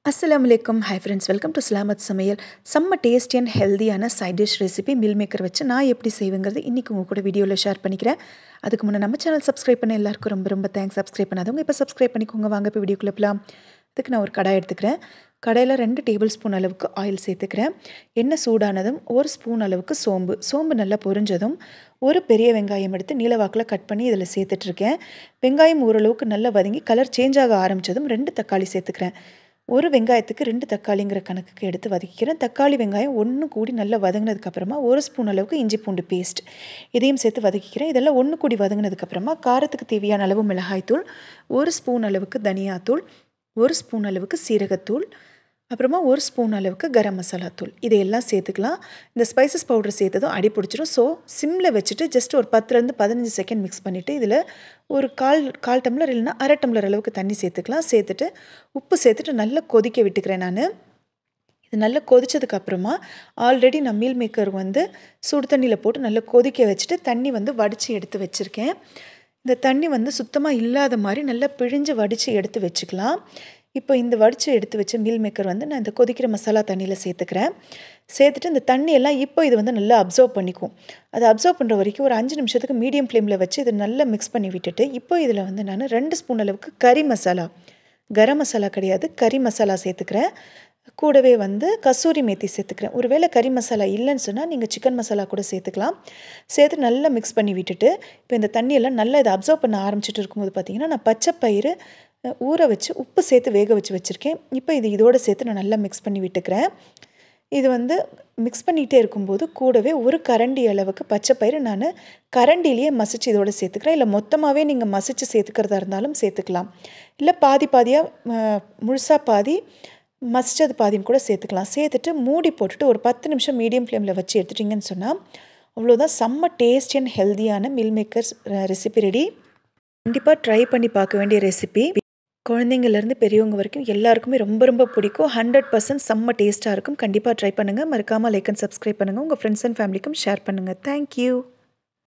அஸ்ஸலாமுஅலைக்கும். Hi friends, welcome to Slamath சமையல். செம்ம tasty and ஹெல்தியான side dish recipe meal maker வச்சு நான் எப்படி செய்வேங்கிறது இன்றைக்கி உங்கள் கூட வீடியோவில் ஷேர் பண்ணிக்கிறேன். அதுக்கு முன்னே நம்ம சேனல் சப்ஸ்கிரைப் பண்ண எல்லாருக்கும் ரொம்ப ரொம்ப தேங்க்ஸ். சப்ஸ்கிரைப் பண்ணாதவங்க இப்போ சப்ஸ்கிரைப் பண்ணிக்கோங்க. வாங்க இப்போ வீடியோக்குள்ளே போகலாம். அதுக்கு நான் ஒரு கடாய் எடுத்துக்கிறேன். கடாயில் 2 டேபிள் ஸ்பூன் அளவுக்கு ஆயில் சேர்த்துக்கிறேன். எண்ணெய் சூடானதும் 1 ஸ்பூன் அளவுக்கு சோம்பு நல்லா பொரிஞ்சதும் ஒரு பெரிய வெங்காயம் எடுத்து நீளவாக்கில் கட் பண்ணி இதில் சேர்த்துட்ருக்கேன். வெங்காயம் ஓரளவுக்கு நல்லா வதங்கி கலர் சேஞ்ச் ஆக ஆரம்பித்ததும் 2 தக்காளி சேர்த்துக்கிறேன். ஒரு வெங்காயத்துக்கு 2 தக்காளிங்கிற கணக்குக்கு எடுத்து வதக்கிக்கிறேன். தக்காளி வெங்காயம் ஒன்று கூடி நல்லா வதங்கினதுக்கப்புறமா 1 ஸ்பூன் அளவுக்கு இஞ்சி பூண்டு பேஸ்ட் இதையும் சேர்த்து வதக்கிக்கிறேன். இதெல்லாம் ஒன்று கூடி வதங்கினதுக்கப்புறமா காரத்துக்கு தேவையான அளவு மிளகாய்த்தூள், 1 ஸ்பூன் அளவுக்கு தனியாத்தூள், 1 ஸ்பூன் அளவுக்கு சீரகத்தூள், அப்புறமா 1 ஸ்பூன் அளவுக்கு கரம் மசாலா தூள் இதையெல்லாம் சேர்த்துக்கலாம். இந்த ஸ்பைசஸ் பவுடர் சேர்த்ததும் அடி பிடிச்சிடும். ஸோ சிம்மில் வச்சுட்டு ஜஸ்ட் ஒரு 10லேருந்து 15 செகண்ட் மிக்ஸ் பண்ணிவிட்டு இதில் ஒரு கால் டம்ளர் இல்லைன்னா அரை டம்ளர் அளவுக்கு தண்ணி சேர்த்துக்கலாம். சேர்த்துட்டு உப்பு சேர்த்துட்டு நல்லா கொதிக்க விட்டுக்கிறேன். நான் இது நல்லா கொதித்ததுக்கப்புறமா ஆல்ரெடி நான் மீல் மேக்கர் சுடு தண்ணியில் போட்டு நல்லா கொதிக்க வச்சுட்டு தண்ணி வடித்து எடுத்து வச்சுருக்கேன். இந்த தண்ணி சுத்தமாக இல்லாத மாதிரி நல்லா பிழிஞ்சு வடித்து எடுத்து வச்சுக்கலாம். இப்போ இந்த வடித்து எடுத்து வச்ச மீல் மேக்கர் நான் இந்த கொதிக்கிற மசாலா தண்ணியில் சேர்த்துக்கிறேன். சேர்த்துட்டு இந்த தண்ணியெல்லாம் இப்போ இது நல்லா அப்சர்வ் பண்ணிக்கும். அதை அப்சர்வ் பண்ணுற வரைக்கும் ஒரு 5 நிமிஷத்துக்கு மீடியம் ஃப்ளேமில் வச்சு இதை நல்லா மிக்ஸ் பண்ணி விட்டுட்டு இப்போ இதில் நான் 2 ஸ்பூன் அளவுக்கு கறி மசாலா, கரம் மசாலா கிடையாது, கறி மசாலா சேர்த்துக்கிறேன். கூடவே கசூரி மேத்தி சேர்த்துக்கிறேன். ஒருவேளை கறி மசாலா இல்லைன்னு சொன்னால் நீங்கள் சிக்கன் மசாலா கூட சேர்த்துக்கலாம். சேர்த்து நல்லா மிக்ஸ் பண்ணி விட்டுட்டு இப்போ இந்த தண்ணியெல்லாம் நல்லா இதை அப்சர்வ் பண்ண ஆரம்பிச்சிட்டு இருக்கும்போது பார்த்திங்கன்னா நான் பச்சை பயிறு ஊற வச்சு உப்பு சேர்த்து வேக வச்சுருக்கேன். இப்போ இதோடு சேர்த்து நான் நல்லா மிக்ஸ் பண்ணி விட்டுக்கிறேன். இது மிக்ஸ் பண்ணிகிட்டே இருக்கும்போது கூடவே ஒரு கரண்டி அளவுக்கு பச்சை பயிறு நான் கரண்டிலேயே மசிச்சு இதோடு சேர்த்துக்கிறேன். இல்லை மொத்தமாகவே நீங்கள் மசிச்சு சேர்த்துக்கிறதா இருந்தாலும் சேர்த்துக்கலாம். இல்லை பாதி பாதியாக முழுசாக பாதி மசிச்சது பாதின்னு கூட சேர்த்துக்கலாம். சேர்த்துட்டு மூடி போட்டுட்டு ஒரு 10 நிமிஷம் மீடியம் ஃப்ளேமில் வச்சு எடுத்துட்டிங்கன்னு சொன்னால் அவ்வளோதான். செம்ம டேஸ்டி அண்ட் ஹெல்தியான மீல் மேக்கர்ஸ் ரெசிபி ரெடி. கண்டிப்பாக ட்ரை பண்ணி பார்க்க வேண்டிய ரெசிபி. குழந்தைங்கள்லேருந்து பெரியவங்க வரைக்கும் எல்லாருக்குமே ரொம்ப ரொம்ப பிடிக்கும். 100% செம்ம டேஸ்ட்டாக இருக்கும். கண்டிப்பாக ட்ரை பண்ணுங்கள். மறக்காமல் லைக் அண்ட் சப்ஸ்கிரைப் பண்ணுங்கள். உங்கள் ஃப்ரெண்ட்ஸ் அண்ட் ஃபேமிலிக்கும் ஷேர் பண்ணுங்கள். தேங்க்யூ.